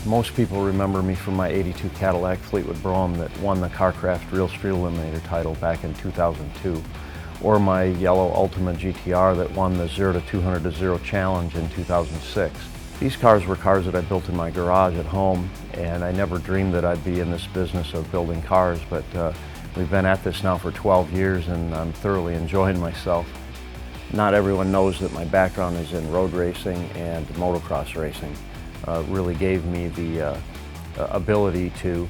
Most people remember me from my '82 Cadillac Fleetwood Brougham that won the Carcraft Real Street Eliminator title back in 2002, or my yellow Ultima GTR that won the 0 to 200 to 0 challenge in 2006. These cars were cars that I built in my garage at home, and I never dreamed that I'd be in this business of building cars, but we've been at this now for 12 years and I'm thoroughly enjoying myself. Not everyone knows that my background is in road racing and motocross racing. Really gave me the ability to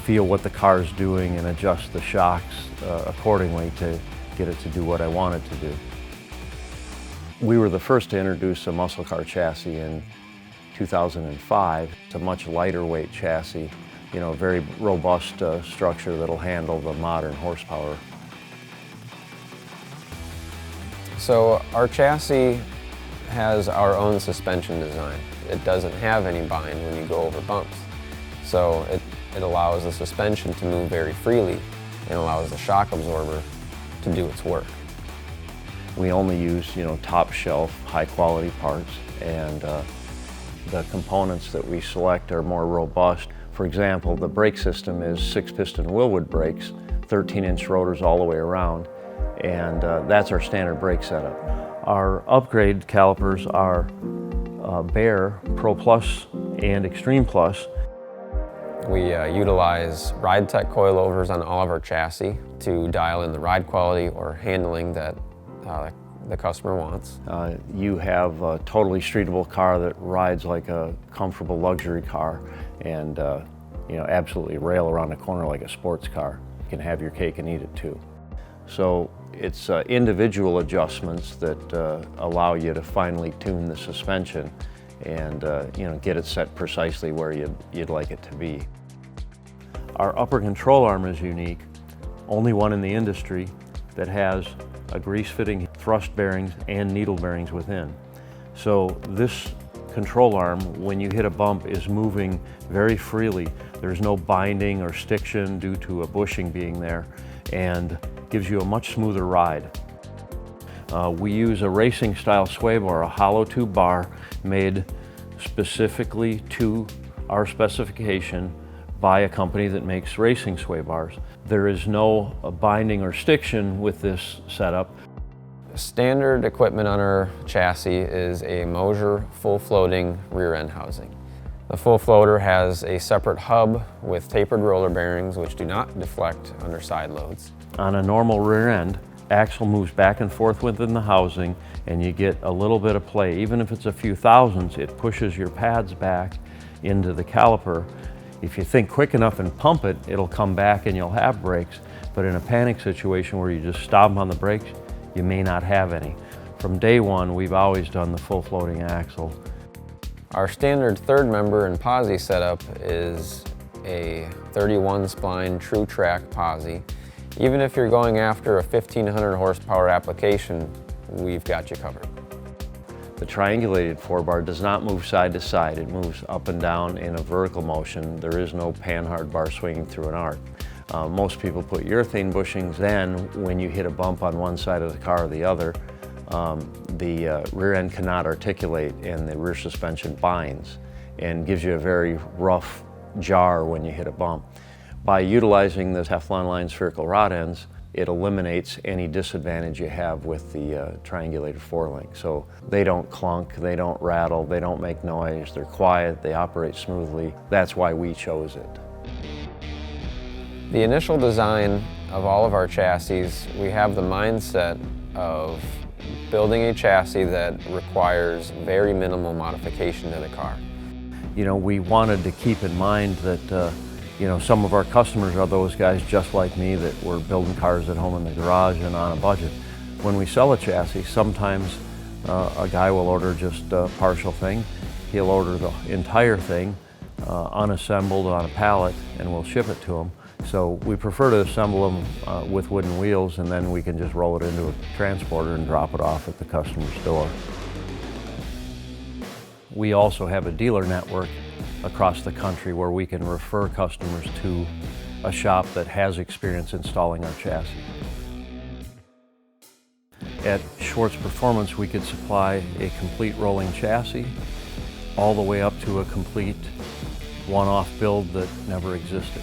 feel what the car is doing and adjust the shocks accordingly to get it to do what I wanted to do. We were the first to introduce a muscle car chassis in 2005. It's a much lighter weight chassis, you know, a very robust structure that'll handle the modern horsepower. So our chassis has our own suspension design. It doesn't have any bind when you go over bumps. So it allows the suspension to move very freely and allows the shock absorber to do its work. We only use, you know, top shelf, high quality parts, and the components that we select are more robust. For example, the brake system is 6-piston Willwood brakes, 13-inch rotors all the way around, and that's our standard brake setup. Our upgrade calipers are Bear, Pro Plus, and Extreme Plus. We utilize RideTech coilovers on all of our chassis to dial in the ride quality or handling that the customer wants. You have a totally streetable car that rides like a comfortable luxury car and you know, absolutely rail around the corner like a sports car. You can have your cake and eat it too. So it's individual adjustments that allow you to finely tune the suspension and you know, get it set precisely where you'd like it to be. Our upper control arm is unique, only one in the industry that has a grease-fitting thrust bearings and needle bearings within. So this control arm, when you hit a bump, is moving very freely. There's no binding or stiction due to a bushing being there, and gives you a much smoother ride. We use a racing style sway bar, a hollow tube bar made specifically to our specification by a company that makes racing sway bars. There is no binding or stiction with this setup. Standard equipment on our chassis is a Mosier full floating rear end housing. The full floater has a separate hub with tapered roller bearings which do not deflect under side loads. On a normal rear end, axle moves back and forth within the housing and you get a little bit of play. Even if it's a few thousandths, it pushes your pads back into the caliper. If you think quick enough and pump it, it'll come back and you'll have brakes. But in a panic situation where you just stop on the brakes, you may not have any. From day one, we've always done the full floating axle. Our standard third member and posi setup is a 31 spline true track posi. Even if you're going after a 1500 horsepower application, we've got you covered. The triangulated 4-bar does not move side to side. It moves up and down in a vertical motion. There is no panhard bar swinging through an arc. Most people put urethane bushings. Then, when you hit a bump on one side of the car or the other, the rear end cannot articulate and the rear suspension binds and gives you a very rough jar when you hit a bump. By utilizing the Teflon-lined spherical rod ends, it eliminates any disadvantage you have with the triangulated 4-link. So they don't clunk, they don't rattle, they don't make noise, they're quiet, they operate smoothly. That's why we chose it. The initial design of all of our chassis, we have the mindset of building a chassis that requires very minimal modification to the car. You know, we wanted to keep in mind that you know, some of our customers are those guys just like me that were building cars at home in the garage and on a budget. When we sell a chassis, sometimes a guy will order just a partial thing. He'll order the entire thing unassembled on a pallet and we'll ship it to him. So we prefer to assemble them with wooden wheels and then we can just roll it into a transporter and drop it off at the customer's door. We also have a dealer network across the country where we can refer customers to a shop that has experience installing our chassis. At Schwartz Performance, we could supply a complete rolling chassis all the way up to a complete one-off build that never existed.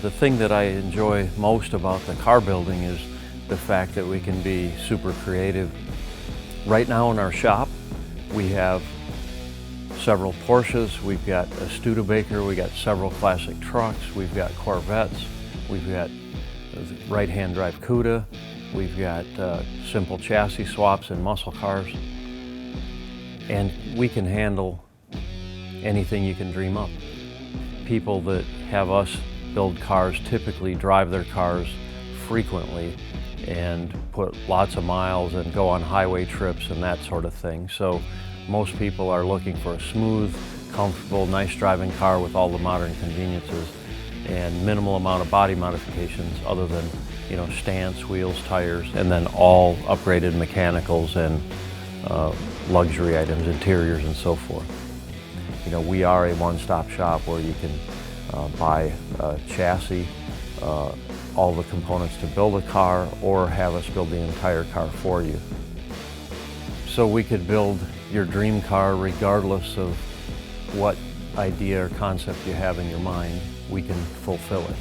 The thing that I enjoy most about the car building is the fact that we can be super creative. Right now in our shop, we have several Porsches, we've got a Studebaker, we've got several classic trucks, we've got Corvettes, we've got right-hand drive Cuda, we've got simple chassis swaps and muscle cars, and we can handle anything you can dream up. People that have us build cars typically drive their cars frequently and put lots of miles and go on highway trips and that sort of thing. So most people are looking for a smooth, comfortable, nice driving car with all the modern conveniences and minimal amount of body modifications other than, stance, wheels, tires, and then all upgraded mechanicals and luxury items, interiors and so forth. We are a one-stop shop where you can buy a chassis, all the components to build a car, or have us build the entire car for you. So we could build your dream car regardless of what idea or concept you have in your mind. We can fulfill it.